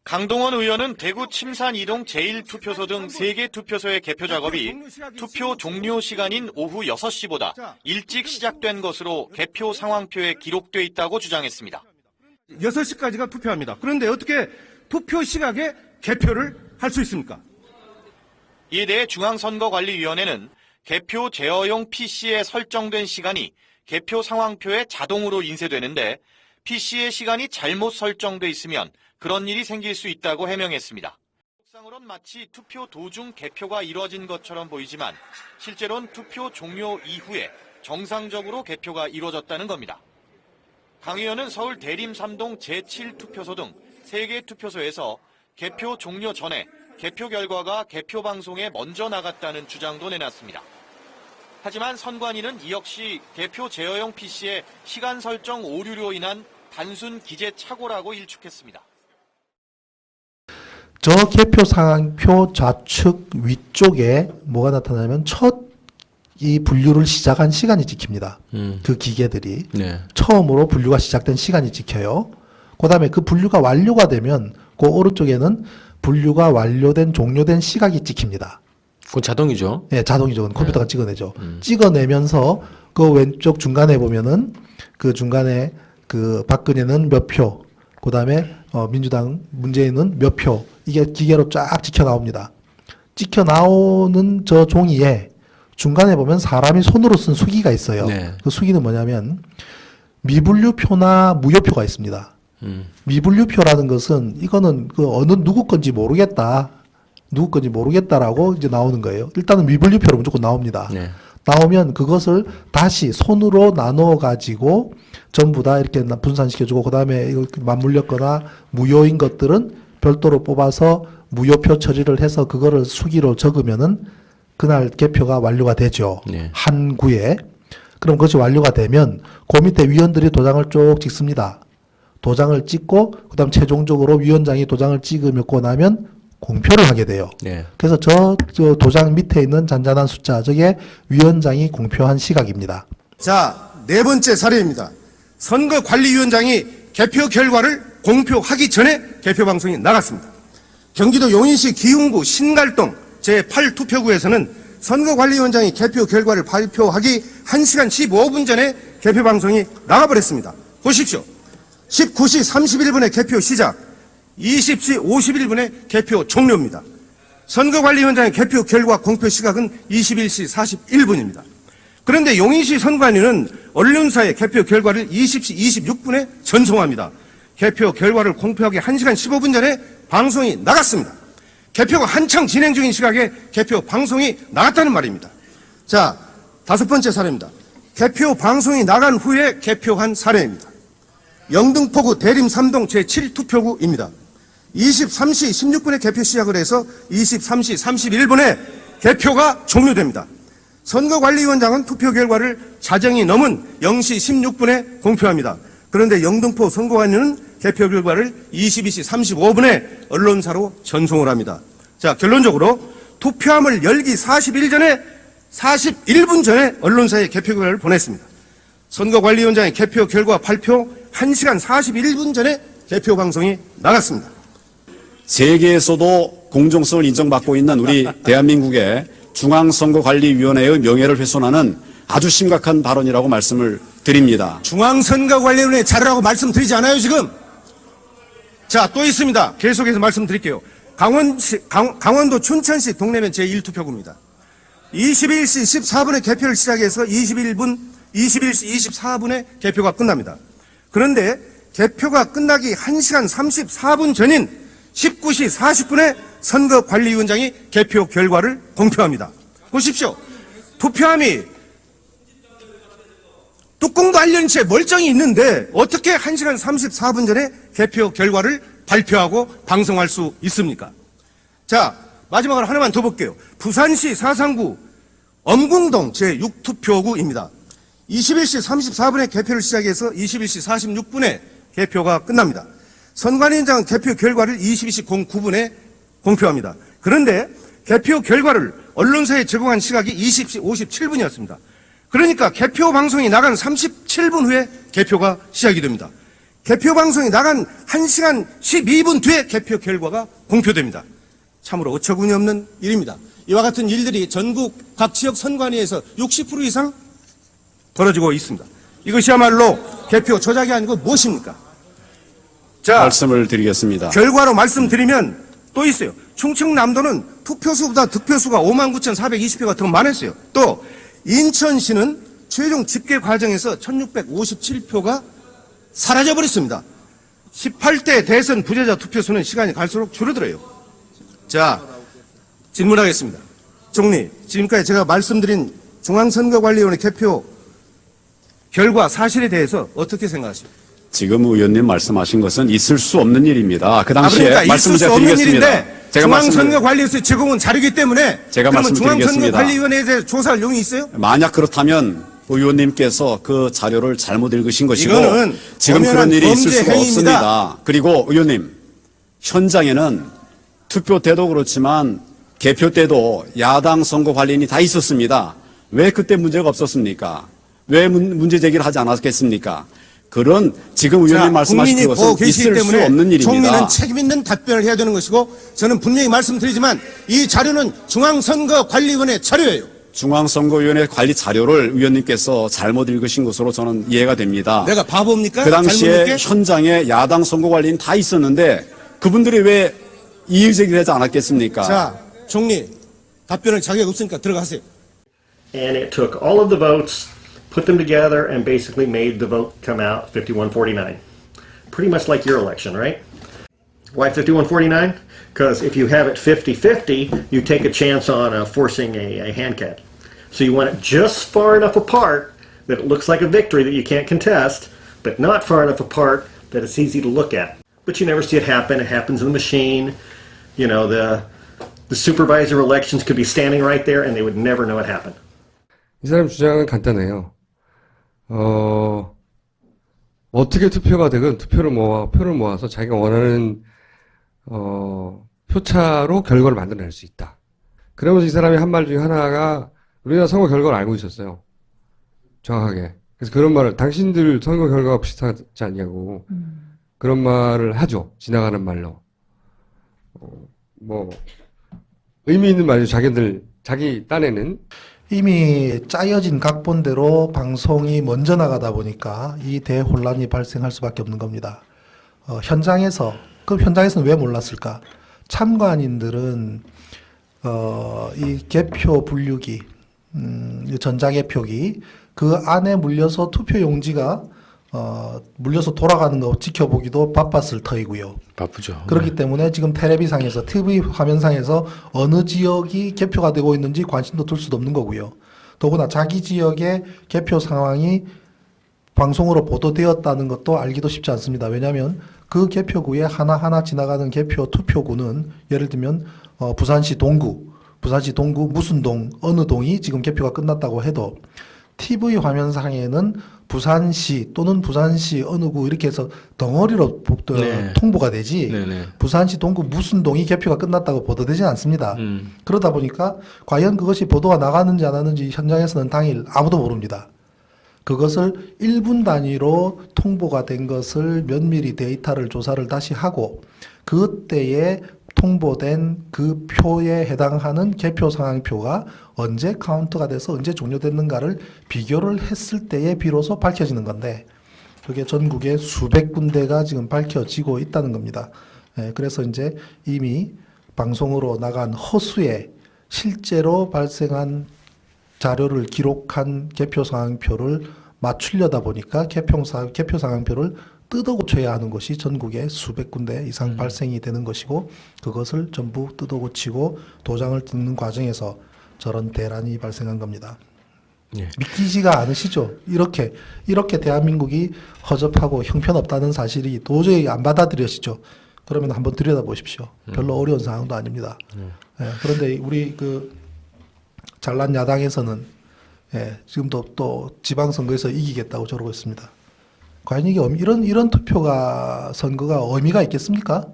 강동원 의원은 대구 침산 2동 제1투표소 등 3개 투표소의 개표 작업이 투표 종료 시간인 오후 6시보다 일찍 시작된 것으로 개표 상황표에 기록돼 있다고 주장했습니다. 6시까지가 투표합니다. 그런데 어떻게 투표 시각에 개표를 할 수 있습니까? 이에 대해 중앙선거관리위원회는 개표 제어용 PC에 설정된 시간이 개표 상황표에 자동으로 인쇄되는데 PC의 시간이 잘못 설정돼 있으면 그런 일이 생길 수 있다고 해명했습니다. 속상으론 마치 투표 도중 개표가 이루어진 것처럼 보이지만 실제로는 투표 종료 이후에 정상적으로 개표가 이루어졌다는 겁니다. 강 의원은 서울 대림 3동 제7투표소 등 3개 투표소에서 개표 종료 전에 개표 결과가 개표 방송에 먼저 나갔다는 주장도 내놨습니다. 하지만 선관위는 이 역시 개표 제어용 PC의 시간 설정 오류로 인한 단순 기재 착오라고 일축했습니다. 저 개표 상황표 좌측 위쪽에 뭐가 나타나면 첫 이 분류를 시작한 시간이 찍힙니다. 그 기계들이 네. 처음으로 분류가 시작된 시간이 찍혀요. 그다음에 그 분류가 완료가 되면 그 오른쪽에는 분류가 완료된 종료된 시각이 찍힙니다. 그건 자동이죠. 예, 자동이죠. 컴퓨터가 찍어내죠. 찍어내면서 그 왼쪽 중간에 보면은 그 중간에 그 박근혜는 몇 표, 그 다음에 민주당 문재인은 몇 표, 이게 기계로 쫙 찍혀 나옵니다. 찍혀 나오는 저 종이에 중간에 보면 사람이 손으로 쓴 수기가 있어요. 네. 그 수기는 뭐냐면 미분류표나 무효표가 있습니다. 미분류표라는 것은 이거는 그 누구 건지 모르겠다. 누구 건지 모르겠다라고 이제 나오는 거예요. 일단은 미분류표로 무조건 나옵니다. 네. 나오면 그것을 다시 손으로 나눠 가지고 전부 다 이렇게 분산시켜주고 그다음에 이걸 맞물렸거나 무효인 것들은 별도로 뽑아서 무효표 처리를 해서 그거를 수기로 적으면은 그날 개표가 완료가 되죠. 네. 한 구에. 그럼 그것이 완료가 되면 그 밑에 위원들이 도장을 쭉 찍습니다. 도장을 찍고 그다음 최종적으로 위원장이 도장을 찍으고 나면 공표를 하게 돼요. 네. 그래서 저 도장 밑에 있는 잔잔한 숫자, 저게 위원장이 공표한 시각입니다. 자, 네 번째 사례입니다. 선거관리위원장이 개표 결과를 공표하기 전에 개표 방송이 나갔습니다. 경기도 용인시 기흥구 신갈동 제8투표구에서는 선거관리위원장이 개표 결과를 발표하기 1시간 15분 전에 개표 방송이 나가버렸습니다. 보십시오. 19시 31분에 개표 시작, 20시 51분에 개표 종료입니다. 선거관리위원장의 개표 결과 공표 시각은 21시 41분입니다. 그런데 용인시 선관위는 언론사에 개표 결과를 20시 26분에 전송합니다. 개표 결과를 공표하기 1시간 15분 전에 방송이 나갔습니다. 개표가 한창 진행 중인 시각에 개표 방송이 나갔다는 말입니다. 자, 다섯 번째 사례입니다. 개표 방송이 나간 후에 개표한 사례입니다. 영등포구 대림 3동 제7투표구입니다. 23시 16분에 개표 시작을 해서 23시 31분에 개표가 종료됩니다. 선거관리위원장은 투표 결과를 자정이 넘은 0시 16분에 공표합니다. 그런데 영등포 선거관리는 개표 결과를 22시 35분에 언론사로 전송을 합니다. 자, 결론적으로 투표함을 열기 41분 전에 언론사에 개표 결과를 보냈습니다. 선거관리위원장의 개표 결과 발표 1시간 41분 전에 개표 방송이 나갔습니다. 세계에서도 공정성을 인정받고 있는 우리 대한민국의 중앙선거관리위원회의 명예를 훼손하는 아주 심각한 발언이라고 말씀을 드립니다. 중앙선거관리위원회 자료라고 말씀드리지 않아요, 지금? 자, 또 있습니다. 계속해서 말씀드릴게요. 강원도 춘천시 동래면 제1투표구입니다. 21시 14분에 개표를 시작해서 21시 24분에 개표가 끝납니다. 그런데 개표가 끝나기 1시간 34분 전인 19시 40분에 선거관리위원장이 개표 결과를 공표합니다. 보십시오. 투표함이 뚜껑도 안 열린 채 멀쩡히 있는데 어떻게 1시간 34분 전에 개표 결과를 발표하고 방송할 수 있습니까? 자, 마지막으로 하나만 더 볼게요. 부산시 사상구 엄궁동 제6투표구입니다. 21시 34분에 개표를 시작해서 21시 46분에 개표가 끝납니다. 선관위원장은 개표 결과를 22시 09분에 공표합니다. 그런데 개표 결과를 언론사에 제공한 시각이 20시 57분이었습니다. 그러니까 개표 방송이 나간 37분 후에 개표가 시작이 됩니다. 개표 방송이 나간 1시간 12분 뒤에 개표 결과가 공표됩니다. 참으로 어처구니 없는 일입니다. 이와 같은 일들이 전국 각 지역 선관위에서 60% 이상 벌어지고 있습니다. 이것이야말로 개표 조작이 아니고 무엇입니까? 자, 말씀을 드리겠습니다. 결과로 말씀드리면 또 있어요. 충청남도는 투표수보다 득표수가 59,420표가 더 많았어요. 또 인천시는 최종 집계 과정에서 1,657표가 사라져버렸습니다. 18대 대선 부재자 투표수는 시간이 갈수록 줄어들어요. 자, 질문하겠습니다. 총리, 지금까지 제가 말씀드린 중앙선거관리위원회 개표 결과 사실에 대해서 어떻게 생각하십니까? 지금 의원님 말씀하신 것은 있을 수 없는 일입니다. 그 당시에 그러니까 말씀을 있을 수 제가 없는 드리겠습니다. 일인데 제가 말씀을 중앙선거관리에서 제공은 자료이기 때문에 제가 그러면 말씀드리겠습니다. 중앙선거관리위원회에 대해 조사할 용이 있어요? 만약 그렇다면 의원님께서 그 자료를 잘못 읽으신 것이고 이거는 지금 그런 엄연한 일이 있을 범죄 수가 행위입니다. 없습니다. 그리고 의원님 현장에는 투표 때도 그렇지만 개표 때도 야당 선거관리인이 다 있었습니다. 왜 그때 문제가 없었습니까? 왜 문제 제기를 하지 않았겠습니까? 그런 지금 의원님 말씀하신 국민이 보고 것은 계시기 있을 수 때문에 없는 일입니다. 총리는 책임 있는 답변을 해야 되는 것이고 저는 분명히 말씀드리지만 이 자료는 중앙선거관리위원회 자료예요. 중앙선거위원회 관리 자료를 의원님께서 잘못 읽으신 것으로 저는 이해가 됩니다. 내가 바보입니까? 그 당시에 잘못 읽게? 현장에 야당 선거관리인 다 있었는데 그분들이 왜 이의 제기를 하지 않았겠습니까? 자, 총리 답변을 자격 없으니까 들어가세요. And it took all of the votes, put them together, and basically made the vote come out 51-49. Pretty much like your election, right? Why 51-49? Because if you have it 50-50, you take a chance on forcing a hand count. So you want it just far enough apart that it looks like a victory that you can't contest, but not far enough apart that it's easy to look at. But you never see it happen. It happens in the machine. You know, the supervisor elections could be standing right there and they would never know it happened. 이 사람 주장은 간단해요. 어떻게 투표가 되건 표를 모아서 자기가 원하는, 표차로 결과를 만들어낼 수 있다. 그러면서 이 사람이 한 말 중에 하나가 우리가 선거 결과를 알고 있었어요. 정확하게. 그래서 그런 말을 당신들 선거 결과가 비슷하지 않냐고 그런 말을 하죠. 지나가는 말로. 의미 있는 말이죠. 자기 딴에는. 이미 짜여진 각본대로 방송이 먼저 나가다 보니까 이 대혼란이 발생할 수밖에 없는 겁니다. 그럼 현장에서는 왜 몰랐을까? 참관인들은 이 개표 분류기, 전자개표기 그 안에 물려서 투표 용지가 물려서 돌아가는 거 지켜보기도 바빴을 터이고요. 바쁘죠. 그렇기 때문에 지금 텔레비상에서 TV 화면상에서 어느 지역이 개표가 되고 있는지 관심도 둘 수도 없는 거고요. 더구나 자기 지역의 개표 상황이 방송으로 보도되었다는 것도 알기도 쉽지 않습니다. 왜냐하면 그 개표구에 하나하나 지나가는 개표 투표구는 예를 들면 부산시 동구 무슨 동 어느 동이 지금 개표가 끝났다고 해도 TV 화면상에는 부산시 또는 부산시 어느 구 이렇게 해서 덩어리로 네. 통보가 되지 네네. 부산시 동구 무슨 동이 개표가 끝났다고 보도되지는 않습니다. 그러다 보니까 과연 그것이 보도가 나갔는지 안 나갔는지 현장에서는 당일 아무도 모릅니다. 그것을 1분 단위로 통보가 된 것을 면밀히 데이터를 조사를 다시 하고 그때에 통보된 그 표에 해당하는 개표 상황표가 언제 카운트가 돼서 언제 종료됐는가를 비교를 했을 때에 비로소 밝혀지는 건데 그게 전국에 수백 군데가 지금 밝혀지고 있다는 겁니다. 그래서 이제 이미 방송으로 나간 허수에 실제로 발생한 자료를 기록한 개표 상황표를 맞추려다 보니까 개표 상황표를 뜯어 고쳐야 하는 것이 전국에 수백 군데 이상 발생이 되는 것이고 그것을 전부 뜯어 고치고 도장을 찍는 과정에서 저런 대란이 발생한 겁니다. 예. 믿기지가 않으시죠? 이렇게 대한민국이 허접하고 형편없다는 사실이 도저히 안 받아들여지죠. 그러면 한번 들여다보십시오. 별로 어려운 상황도 아닙니다. 그런데 우리 잘난 야당에서는 지금도 또 지방선거에서 이기겠다고 저러고 있습니다. 과연 이게 이런 선거가 의미가 있겠습니까?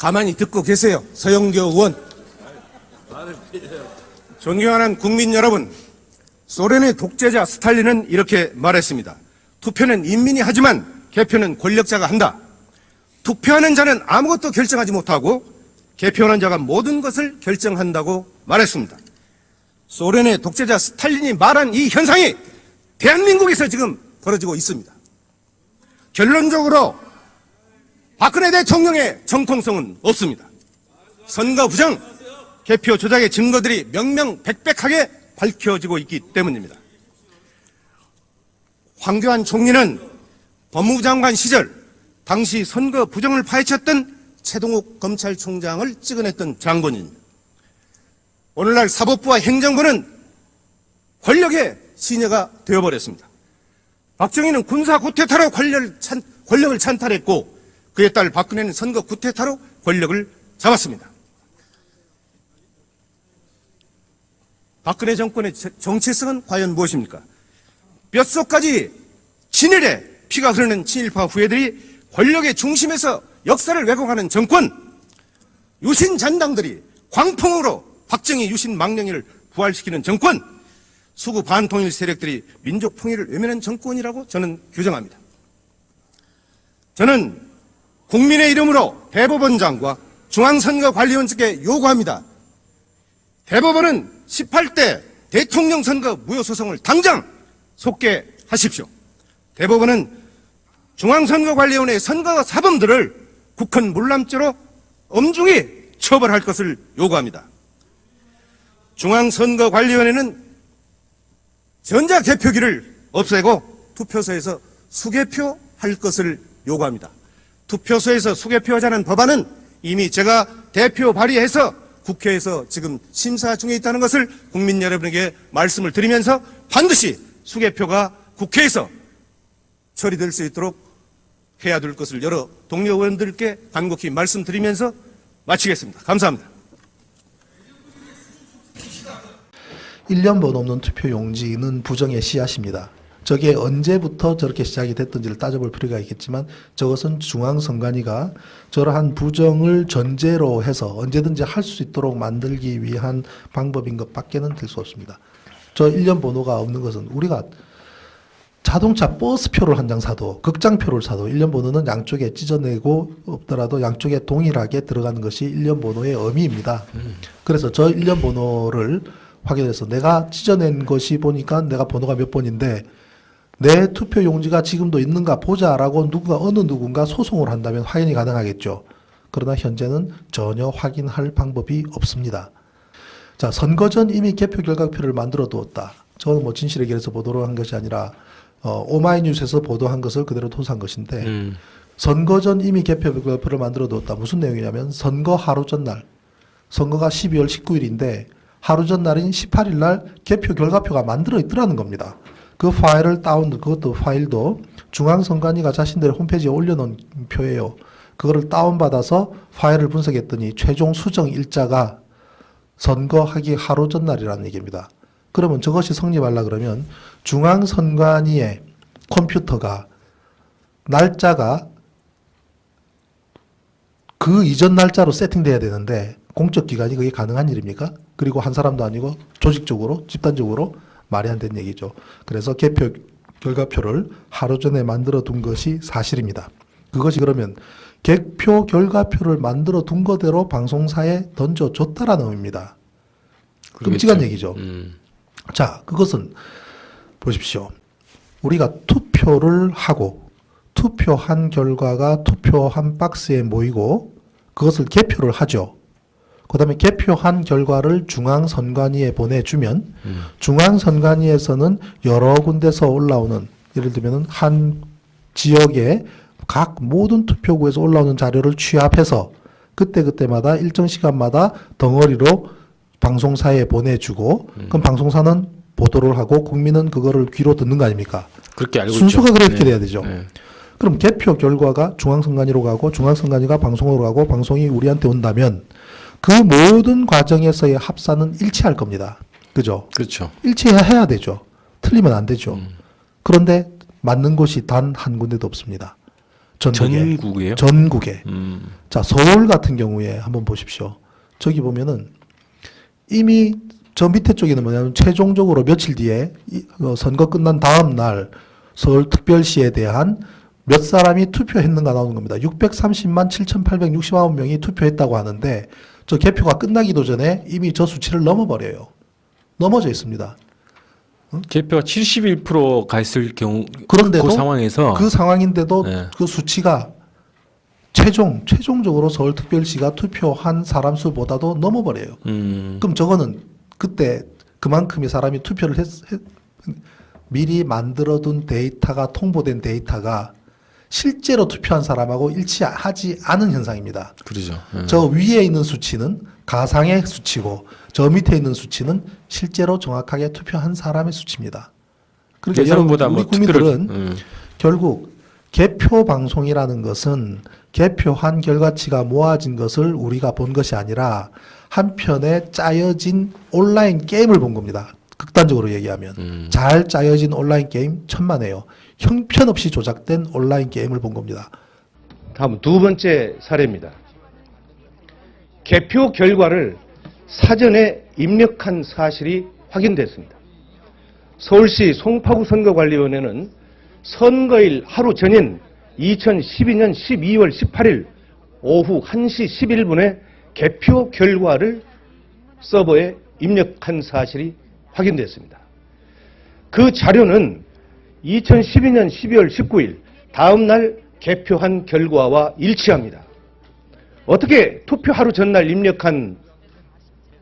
가만히 듣고 계세요. 서영교 의원. 존경하는 국민 여러분, 소련의 독재자 스탈린은 이렇게 말했습니다. 투표는 인민이 하지만 개표는 권력자가 한다. 투표하는 자는 아무것도 결정하지 못하고 개표하는 자가 모든 것을 결정한다고 말했습니다. 소련의 독재자 스탈린이 말한 이 현상이 대한민국에서 지금 벌어지고 있습니다. 결론적으로 박근혜 대통령의 정통성은 없습니다. 선거 부정, 개표 조작의 증거들이 명명백백하게 밝혀지고 있기 때문입니다. 황교안 총리는 법무부 장관 시절 당시 선거 부정을 파헤쳤던 최동욱 검찰총장을 찍어냈던 장본인입니다. 오늘날 사법부와 행정부는 권력의 시녀가 되어버렸습니다. 박정희는 군사 구태타로 권력을 찬탈했고 그에 따라 박근혜는 선거 구태타로 권력을 잡았습니다. 박근혜 정권의 정체성은 과연 무엇입니까? 뼛속까지 진일에 피가 흐르는 친일파 후예들이 권력의 중심에서 역사를 왜곡하는 정권, 유신 잔당들이 광풍으로 박정희 유신 망령이를 부활시키는 정권, 수구 반통일 세력들이 민족 통일을 외면한 정권이라고 저는 규정합니다. 저는 국민의 이름으로 대법원장과 중앙선거관리원 측에 요구합니다. 대법원은 18대 대통령 선거 무효소송을 당장 속개하십시오. 대법원은 중앙선거관리원의 선거 사범들을 국헌 물람죄로 엄중히 처벌할 것을 요구합니다. 중앙선거관리원회는 전자개표기를 없애고 투표소에서 수개표할 것을 요구합니다. 투표소에서 수개표하자는 법안은 이미 제가 대표 발의해서 국회에서 지금 심사 중에 있다는 것을 국민 여러분에게 말씀을 드리면서 반드시 수개표가 국회에서 처리될 수 있도록 해야 될 것을 여러 동료 의원들께 간곡히 말씀드리면서 마치겠습니다. 감사합니다. 1년번 없는 투표 용지는 부정의 씨앗입니다. 저게 언제부터 저렇게 시작이 됐던지를 따져볼 필요가 있겠지만 저것은 중앙선관위가 저러한 부정을 전제로 해서 언제든지 할 수 있도록 만들기 위한 방법인 것밖에는 될 수 없습니다. 저 1년 번호가 없는 것은 우리가 자동차 버스표를 한 장 사도 극장표를 사도 1년 번호는 양쪽에 찢어내고 없더라도 양쪽에 동일하게 들어가는 것이 1년 번호의 의미입니다. 그래서 저 1년 번호를 확인해서 내가 찢어낸 것이 보니까 내가 번호가 몇 번인데 내 투표 용지가 지금도 있는가 보자라고 어느 누군가 소송을 한다면 확인이 가능하겠죠. 그러나 현재는 전혀 확인할 방법이 없습니다. 자, 선거 전 이미 개표 결과표를 만들어 두었다. 저는 뭐 진실의 길에서 보도를 한 것이 아니라 오마이뉴스에서 보도한 것을 그대로 토스한 것인데 선거 전 이미 개표 결과표를 만들어 두었다. 무슨 내용이냐면 선거 하루 전날, 선거가 12월 19일인데 하루 전날인 18일 날 개표 결과표가 만들어 있더라는 겁니다. 그 파일을 그것도 파일도 중앙선관위가 자신들의 홈페이지에 올려놓은 표예요. 그거를 다운받아서 파일을 분석했더니 최종 수정 일자가 선거하기 하루 전날이라는 얘기입니다. 그러면 저것이 성립하려 그러면 중앙선관위의 컴퓨터가 날짜가 그 이전 날짜로 세팅돼야 되는데 공적기관이 그게 가능한 일입니까? 그리고 한 사람도 아니고 조직적으로 집단적으로 말이 안 되는 얘기죠. 그래서 개표 결과표를 하루 전에 만들어 둔 것이 사실입니다. 그것이 그러면 개표 결과표를 만들어 둔 거대로 방송사에 던져줬다라는 의미입니다. 끔찍한 얘기죠. 자, 그것은 보십시오. 우리가 투표를 하고 투표한 결과가 투표한 박스에 모이고 그것을 개표를 하죠. 그 다음에 개표한 결과를 중앙선관위에 보내주면 중앙선관위에서는 여러 군데서 올라오는 예를 들면 한 지역의 각 모든 투표구에서 올라오는 자료를 취합해서 그때그때마다 일정 시간마다 덩어리로 방송사에 보내주고 그럼 방송사는 보도를 하고 국민은 그거를 귀로 듣는 거 아닙니까? 그렇게 알고 순서가 있죠. 그렇게 네. 돼야 되죠. 네. 그럼 개표 결과가 중앙선관위로 가고 중앙선관위가 방송으로 가고 방송이 우리한테 온다면 그 모든 과정에서의 합산은 일치할 겁니다. 그죠? 그렇죠. 일치해야 되죠. 틀리면 안 되죠. 그런데 맞는 곳이 단 한 군데도 없습니다. 전국이에요? 전국에. 자, 서울 같은 경우에 한번 보십시오. 저기 보면은 이미 저 밑에 쪽에는 뭐냐면 최종적으로 며칠 뒤에 선거 끝난 다음 날 서울특별시에 대한 몇 사람이 투표했는가 나오는 겁니다. 630만 7,869명이 투표했다고 하는데 저 개표가 끝나기도 전에 이미 저 수치를 넘어버려요. 넘어져 있습니다. 개표가 71%가 있을 경우 그런데도 그 상황에서 그 상황인데도 네. 그 수치가 최종적으로 서울특별시가 투표한 사람 수보다도 넘어버려요. 그럼 저거는 그때 그만큼의 사람이 투표를 미리 만들어둔 데이터가 통보된 데이터가 실제로 투표한 사람하고 일치하지 않은 현상입니다. 그러죠. 저 위에 있는 수치는 가상의 수치고 저 밑에 있는 수치는 실제로 정확하게 투표한 사람의 수치입니다. 그러니까 예상보다 여러분, 우리 뭐 국민들은 결국 개표 방송이라는 것은 개표한 결과치가 모아진 것을 우리가 본 것이 아니라 한편에 짜여진 온라인 게임을 본 겁니다. 극단적으로 얘기하면 잘 짜여진 온라인 게임 천만에요. 형편없이 조작된 온라인 게임을 본 겁니다. 다음 두 번째 사례입니다. 개표 결과를 사전에 입력한 사실이 확인됐습니다. 서울시 송파구 선거관리위원회는 선거일 하루 전인 2012년 12월 18일 오후 1시 11분에 개표 결과를 서버에 입력한 사실이 확인됐습니다. 그 자료는 2012년 12월 19일 다음 날 개표한 결과와 일치합니다. 어떻게 투표 하루 전날 입력한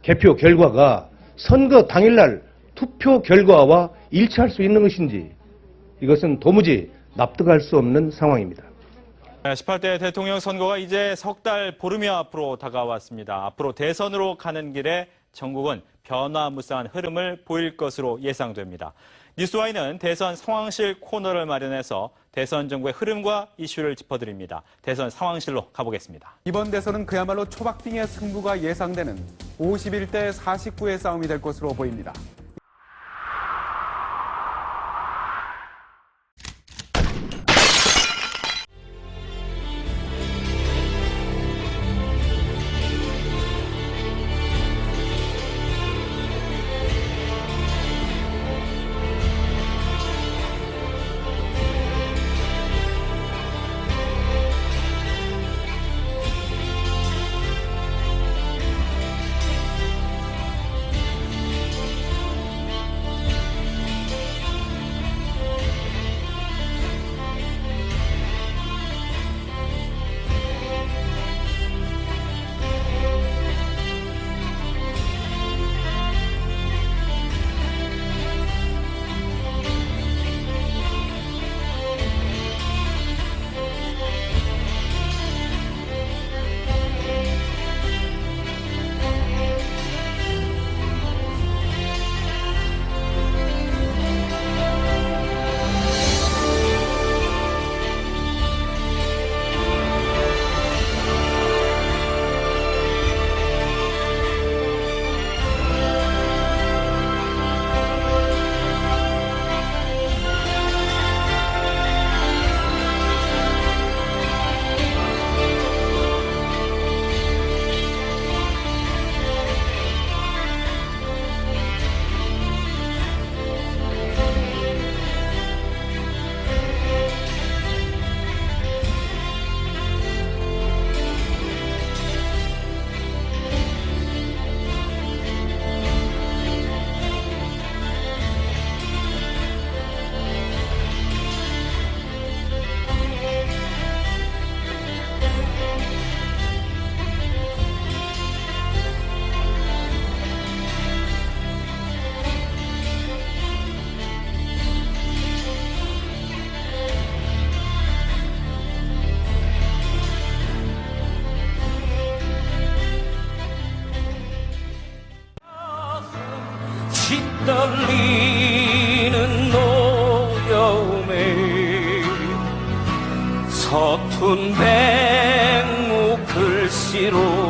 개표 결과가 선거 당일날 투표 결과와 일치할 수 있는 것인지 이것은 도무지 납득할 수 없는 상황입니다. 18대 대통령 선거가 이제 석 달 보름여 앞으로 다가왔습니다. 앞으로 대선으로 가는 길에 전국은 변화무쌍한 흐름을 보일 것으로 예상됩니다. 뉴스와이는 대선 상황실 코너를 마련해서 대선 정국의 흐름과 이슈를 짚어드립니다. 대선 상황실로 가보겠습니다. 이번 대선은 그야말로 초박빙의 승부가 예상되는 51대 49의 싸움이 될 것으로 보입니다. 떨리는 노여움에 서툰 백무 글씨로